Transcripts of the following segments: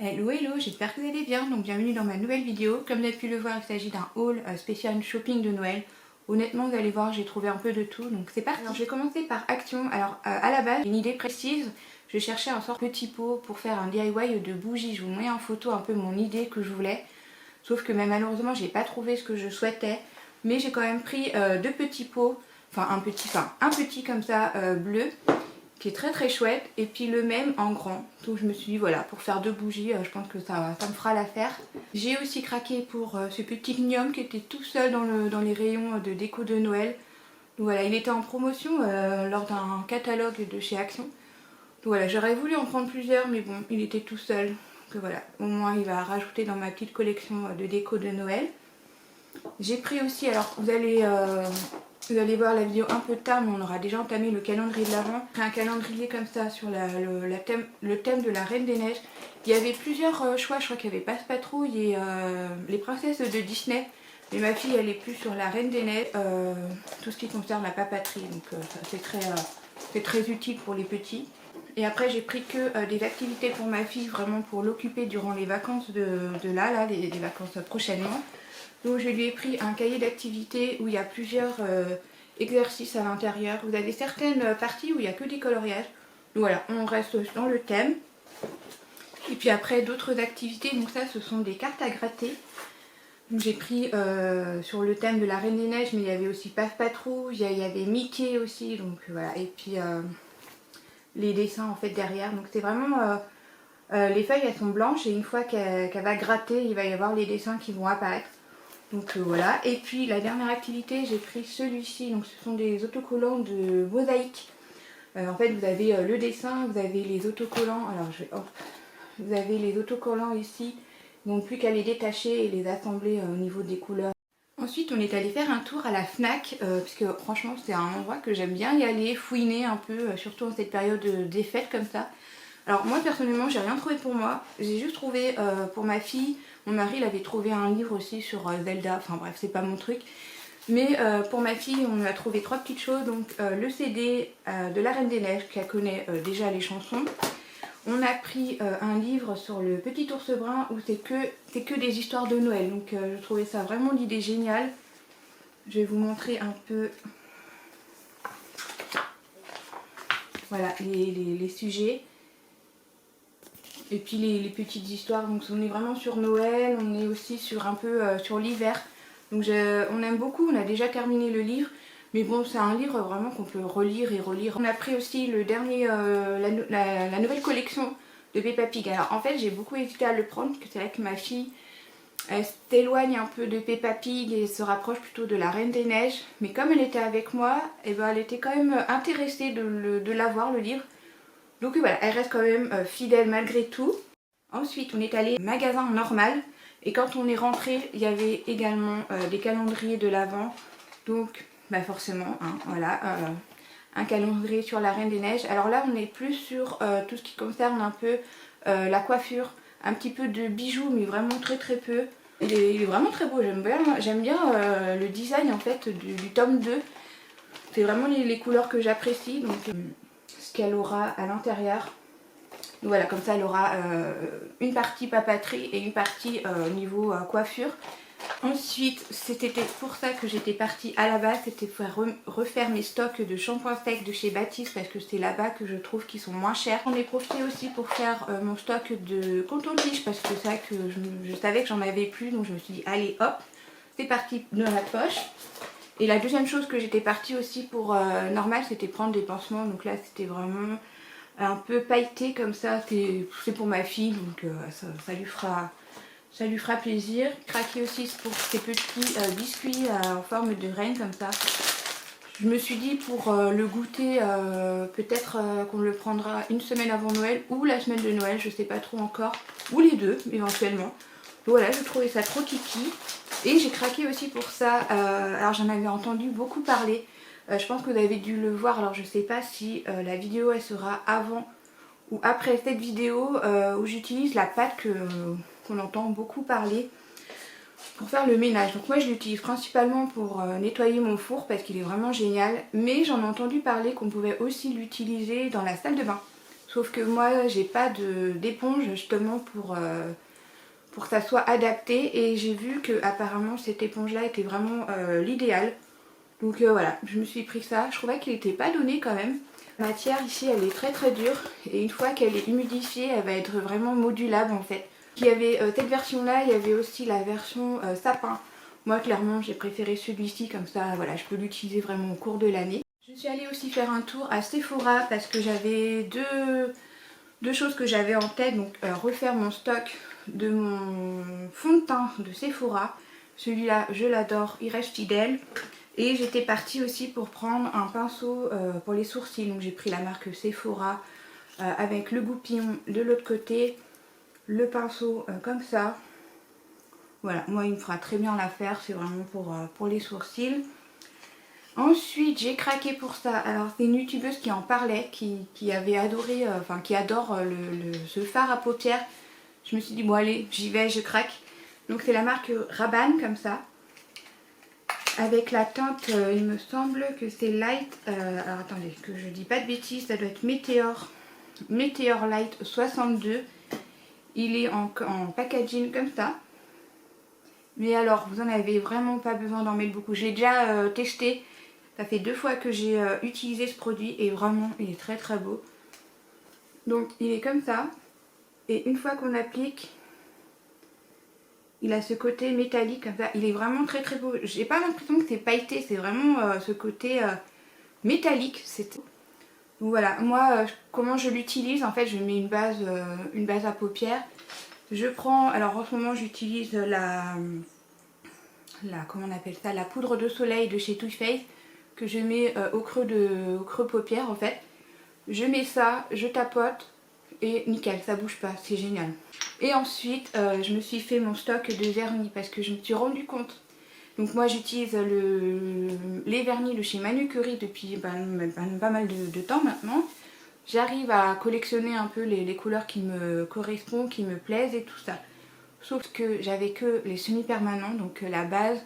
Hello hello, j'espère que vous allez bien, donc bienvenue dans ma nouvelle vidéo. Comme vous avez pu le voir, il s'agit d'un haul spécial shopping de Noël. Honnêtement, vous allez voir, j'ai trouvé un peu de tout, donc c'est parti. Alors, je vais commencer par Action. Alors à la base, j'ai une idée précise, je cherchais un sort petit pot pour faire un DIY de bougies. Je vous mets en photo un peu mon idée que je voulais, sauf que malheureusement, j'ai pas trouvé ce que je souhaitais, mais j'ai quand même pris deux petits pots, un petit comme ça bleu, qui est très très chouette, et puis le même en grand. Donc je me suis dit voilà, pour faire deux bougies, je pense que ça me fera l'affaire. J'ai aussi craqué pour ce petit gnome qui était tout seul dans les rayons de déco de Noël. Donc voilà, il était en promotion lors d'un catalogue de chez Action. Donc voilà, j'aurais voulu en prendre plusieurs, mais bon, il était tout seul. Donc voilà, au moins il va rajouter dans ma petite collection de déco de Noël. J'ai pris aussi, alors vous allez voir la vidéo un peu tard, mais on aura déjà entamé le calendrier de l'Avent. J'ai pris un calendrier comme ça sur le thème de la Reine des Neiges. Il y avait plusieurs choix, je crois qu'il y avait Passe-Patrouille et les princesses de Disney. Mais ma fille elle est plus sur la Reine des Neiges, tout ce qui concerne la papeterie, donc c'est très utile pour les petits. Et après j'ai pris que des activités pour ma fille, vraiment pour l'occuper durant les vacances les vacances prochainement. Donc je lui ai pris un cahier d'activités où il y a plusieurs exercices à l'intérieur. Vous avez certaines parties où il n'y a que des coloriages. Donc voilà, on reste dans le thème. Et puis après d'autres activités, donc ça ce sont des cartes à gratter. J'ai pris sur le thème de la Reine des Neiges, mais il y avait aussi Passe-Patrouille, il y avait Mickey aussi, donc voilà. Et puis les dessins en fait derrière. Donc c'est vraiment... les feuilles elles sont blanches et une fois qu'elle va gratter, il va y avoir les dessins qui vont apparaître. Donc voilà, et puis la dernière activité, j'ai pris celui-ci, donc ce sont des autocollants de mosaïque. En fait vous avez le dessin, vous avez les autocollants, vous avez les autocollants ici, donc plus qu'à les détacher et les assembler au niveau des couleurs. Ensuite on est allé faire un tour à la FNAC, puisque franchement c'est un endroit que j'aime bien y aller, fouiner un peu, surtout en cette période des fêtes comme ça. Alors moi personnellement j'ai rien trouvé pour moi, j'ai juste trouvé pour ma fille, mon mari il avait trouvé un livre aussi sur Zelda, enfin bref c'est pas mon truc. Mais pour ma fille on a trouvé trois petites choses, donc le CD de la Reine des Neiges qu'elle connaît déjà les chansons. On a pris un livre sur le petit ours brun où c'est que des histoires de Noël, donc je trouvais ça vraiment l'idée géniale. Je vais vous montrer un peu voilà, les sujets. Et puis les petites histoires, donc on est vraiment sur Noël, on est aussi sur un peu sur l'hiver. Donc on aime beaucoup, on a déjà terminé le livre. Mais bon, c'est un livre vraiment qu'on peut relire et relire. On a pris aussi le dernier, la nouvelle collection de Peppa Pig. Alors en fait j'ai beaucoup hésité à le prendre, parce que c'est vrai que ma fille elle s'éloigne un peu de Peppa Pig et se rapproche plutôt de la Reine des Neiges. Mais comme elle était avec moi, et ben, elle était quand même intéressée de l'avoir le livre. Donc voilà, elle reste quand même fidèle malgré tout. Ensuite, on est allé au magasin normal. Et quand on est rentré, il y avait également des calendriers de l'Avent. Donc, bah forcément, hein, voilà, un calendrier sur la Reine des Neiges. Alors là, on est plus sur tout ce qui concerne un peu la coiffure. Un petit peu de bijoux, mais vraiment très très peu. Il est vraiment très beau, j'aime bien le design en fait du tome 2. C'est vraiment les couleurs que j'apprécie. Donc ce qu'elle aura à l'intérieur. Voilà, comme ça elle aura une partie papeterie et une partie niveau coiffure. Ensuite, c'était pour ça que j'étais partie à la base, c'était pour refaire mes stocks de shampoing sec de chez Baptiste, parce que c'est là-bas que je trouve qu'ils sont moins chers. J'en ai profité aussi pour faire mon stock de coton-tige, parce que c'est vrai que je savais que j'en avais plus, donc je me suis dit allez hop, c'est parti dans la poche. Et la deuxième chose que j'étais partie aussi pour normal, c'était prendre des pansements, donc là c'était vraiment un peu pailleté comme ça, c'est pour ma fille, donc ça lui fera plaisir. Craquer aussi pour ces petits biscuits en forme de reine comme ça. Je me suis dit pour le goûter, peut-être qu'on le prendra une semaine avant Noël ou la semaine de Noël, je sais pas trop encore. Ou les deux éventuellement. Donc voilà, je trouvais ça trop kiki. Et j'ai craqué aussi pour ça. Alors j'en avais entendu beaucoup parler. Je pense que vous avez dû le voir. Alors je sais pas si la vidéo elle sera avant ou après cette vidéo où j'utilise la pâte qu'on entend beaucoup parler pour faire le ménage. Donc moi je l'utilise principalement pour nettoyer mon four parce qu'il est vraiment génial. Mais j'en ai entendu parler qu'on pouvait aussi l'utiliser dans la salle de bain. Sauf que moi j'ai pas d'éponge justement pour que ça soit adapté, et j'ai vu que apparemment cette éponge là était vraiment l'idéal. Donc voilà, je me suis pris ça. Je trouvais qu'il n'était pas donné quand même. La matière ici elle est très très dure, et une fois qu'elle est humidifiée elle va être vraiment modulable en fait. Il y avait cette version là, il y avait aussi la version sapin. Moi clairement j'ai préféré celui-ci, comme ça voilà, je peux l'utiliser vraiment au cours de l'année. Je suis allée aussi faire un tour à Sephora parce que j'avais deux choses que j'avais en tête. Donc refaire mon stock de mon fond de teint de Sephora. Celui-là je l'adore, il reste fidèle. Et j'étais partie aussi pour prendre un pinceau pour les sourcils. Donc j'ai pris la marque Sephora avec le goupillon de l'autre côté. Le pinceau comme ça. Voilà, moi il me fera très bien l'affaire. C'est vraiment pour les sourcils. Ensuite j'ai craqué pour ça. Alors c'est une youtubeuse qui en parlait, qui avait adoré, enfin qui adore ce fard à paupières. Je me suis dit bon allez, j'y vais, je craque. Donc c'est la marque Rabanne comme ça. Avec la teinte, il me semble que c'est Light. Alors attendez, que je dis pas de bêtises, ça doit être Meteor Light 62. Il est en packaging comme ça. Mais alors, vous en avez vraiment pas besoin d'en mettre beaucoup. Je l'ai déjà testé. Ça fait 2 fois que j'ai utilisé ce produit et vraiment, il est très très beau. Donc, il est comme ça. Et une fois qu'on applique, il a ce côté métallique comme ça. Il est vraiment très très beau. J'ai pas l'impression que c'est pailleté. C'est vraiment ce côté métallique. Donc voilà, moi comment je l'utilise, en fait je mets une base à paupières. Je prends, alors en ce moment j'utilise comment on appelle ça, la poudre de soleil de chez Too Faced, que je mets au creux paupières en fait. Je mets ça, je tapote et nickel, ça bouge pas, c'est génial. Et ensuite je me suis fait mon stock de vernis parce que je me suis rendu compte. Donc moi j'utilise les vernis de chez Manucurie depuis pas mal de temps maintenant. J'arrive à collectionner un peu les couleurs qui me correspondent, qui me plaisent et tout ça. Sauf que j'avais que les semi-permanents, donc la base,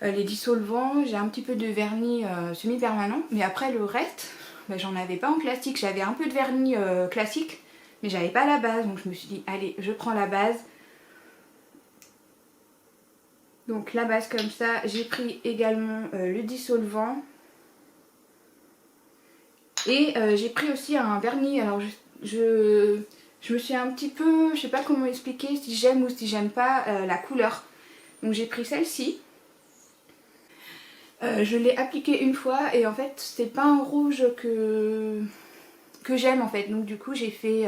les dissolvants, j'ai un petit peu de vernis semi-permanent. Mais après le reste, j'en avais pas en classique. J'avais un peu de vernis classique, mais j'avais pas la base. Donc je me suis dit allez, je prends la base. Donc la base comme ça, j'ai pris également le dissolvant. Et j'ai pris aussi un vernis. Alors je me suis un petit peu, je sais pas comment expliquer, si j'aime ou si j'aime pas la couleur. Donc j'ai pris celle-ci. Je l'ai appliquée une fois et en fait c'est pas un rouge que j'aime en fait. Donc du coup j'ai fait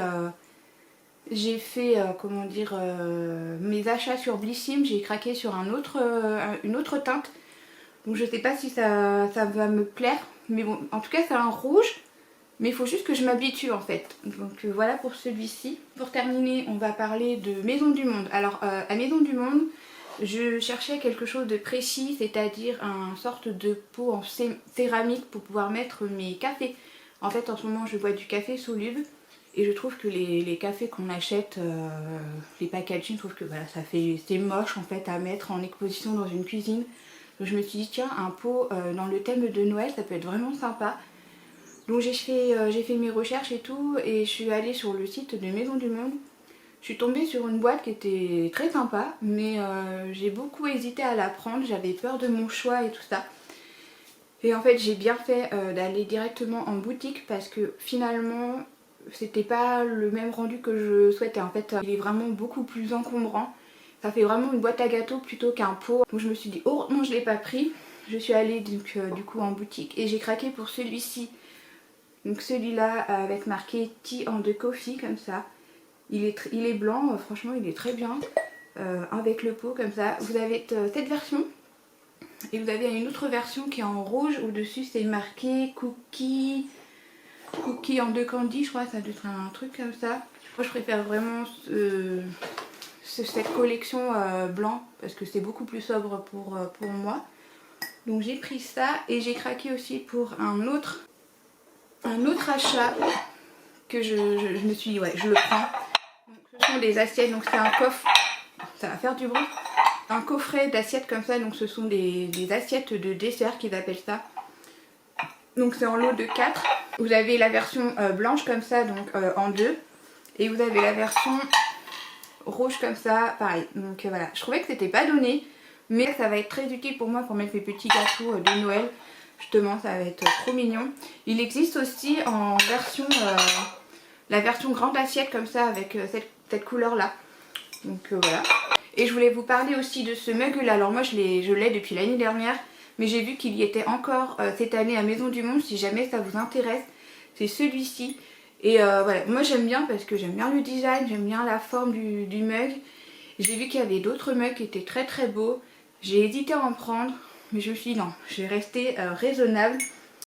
comment dire, mes achats sur Blissim. J'ai craqué sur une autre teinte. Donc je sais pas si ça va me plaire. Mais bon, en tout cas c'est un rouge. Mais il faut juste que je m'habitue en fait. Donc voilà pour celui-ci. Pour terminer, on va parler de Maison du Monde. Alors à Maison du Monde, je cherchais quelque chose de précis, c'est-à-dire un sorte de pot en céramique pour pouvoir mettre mes cafés. En fait en ce moment je bois du café soluble. Et je trouve que les cafés qu'on achète, les packaging, je trouve que voilà, c'est moche en fait à mettre en exposition dans une cuisine. Donc je me suis dit tiens, un pot dans le thème de Noël, ça peut être vraiment sympa. Donc j'ai fait mes recherches et tout, et je suis allée sur le site de Maison du Monde. Je suis tombée sur une boîte qui était très sympa, mais j'ai beaucoup hésité à la prendre, j'avais peur de mon choix et tout ça. Et en fait j'ai bien fait d'aller directement en boutique parce que finalement c'était pas le même rendu que je souhaitais. En fait il est vraiment beaucoup plus encombrant. Ça fait vraiment une boîte à gâteaux plutôt qu'un pot. Donc je me suis dit heureusement je l'ai pas pris. Je suis allée donc, du coup en boutique et j'ai craqué pour celui-ci. Donc celui-là avec marqué Tea and Coffee comme ça. Il est blanc, franchement il est très bien. Avec le pot comme ça. Vous avez cette version. Et vous avez une autre version qui est en rouge. Au dessus c'est marqué Cookie and Candy, je crois. Ça doit être un truc comme ça. Moi je préfère vraiment cette collection blanc. Parce que c'est beaucoup plus sobre pour moi. Donc j'ai pris ça. Et j'ai craqué aussi pour un autre achat que je me suis dit ouais je le prends. Donc, ce sont des assiettes, donc c'est un coffre, ça va faire du bruit, un coffret d'assiettes comme ça. Donc ce sont des assiettes de dessert qu'ils appellent ça. Donc c'est en lot de 4. Vous avez la version blanche comme ça, donc en deux. Et vous avez la version rouge comme ça, pareil. Donc voilà, je trouvais que c'était pas donné. Mais ça va être très utile pour moi pour mettre mes petits gâteaux de Noël. Justement, ça va être trop mignon. Il existe aussi en version, la version grande assiette comme ça avec cette couleur là. Donc voilà. Et je voulais vous parler aussi de ce mug là. Alors moi je l'ai depuis l'année dernière. Mais j'ai vu qu'il y était encore cette année à Maison du Monde. Si jamais ça vous intéresse, c'est celui-ci. Et voilà, moi j'aime bien parce que j'aime bien le design, j'aime bien la forme du mug. J'ai vu qu'il y avait d'autres mugs qui étaient très très beaux. J'ai hésité à en prendre, mais je me suis dit non, je vais rester raisonnable.